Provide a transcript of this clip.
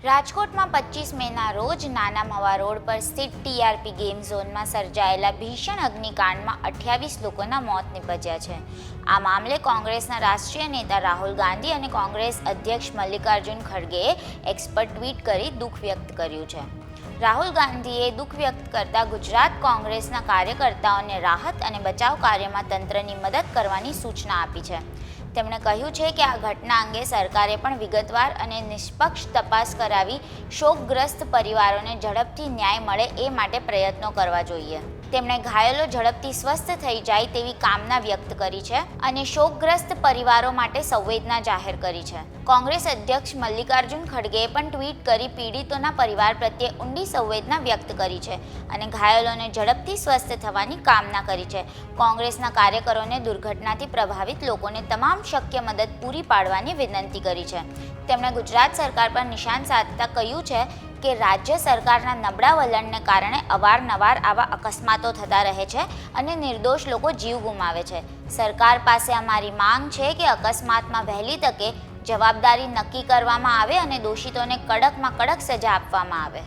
રાજકોટમાં 25 મેના રોજ નાના મવા રોડ પર સ્થિત ટીઆરપી ગેમ ઝોનમાં સર્જાયેલા ભીષણ અગ્નિકાંડમાં 28 લોકોના મોત નીપજ્યા છે। આ મામલે કોંગ્રેસના રાષ્ટ્રીય નેતા રાહુલ ગાંધી અને કોંગ્રેસ અધ્યક્ષ મલ્લિકાર્જુન ખડગેએ એક્સ પર ટ્વીટ કરી દુઃખ વ્યક્ત કર્યું છે। રાહુલ ગાંધીએ દુઃખ વ્યક્ત કરતા ગુજરાત કોંગ્રેસના કાર્યકર્તાઓને રાહત અને બચાવ કાર્યમાં તંત્રની મદદ કરવાની સૂચના આપી છે। તેમણે કહ્યું છે કે આ ઘટના અંગે સરકારે પણ વિગતવાર અને નિષ્પક્ષ તપાસ કરાવી શોકગ્રસ્ત પરિવારોને ઝડપથી ન્યાય મળે એ માટે પ્રયત્નો કરવા જોઈએ। તેમણે ઘાયલો ઝડપથી સ્વસ્થ થઈ જાય તેવી કામના વ્યક્ત કરી છે અને શોકગ્રસ્ત પરિવારો માટે સંવેદના જાહેર કરી છે। કોંગ્રેસ અધ્યક્ષ મલ્લિકાર્જુન ખડગેએ પણ ટ્વીટ કરી પીડિતોના પરિવાર પ્રત્યે ઊંડી સંવેદના વ્યક્ત કરી છે અને ઘાયલોને ઝડપથી સ્વસ્થ થવાની કામના કરી છે। કોંગ્રેસના કાર્યકરોને દુર્ઘટનાથી પ્રભાવિત લોકોને તમામ શક્ય મદદ પૂરી પાડવાની વિનંતી કરી છે। તેમણે ગુજરાત સરકાર પર નિશાન સાધતા કહ્યું છે કે રાજ્ય સરકારના નબળા વલણને કારણે અવારનવાર આવા અકસ્માતો થતા રહે છે અને નિર્દોષ લોકો જીવ ગુમાવે છે। સરકાર પાસે અમારી માંગ છે કે અકસ્માતમાં વહેલી તકે જવાબદારી નક્કી કરવામાં આવે અને દોષિતોને કડકમાં કડક સજા આપવામાં આવે।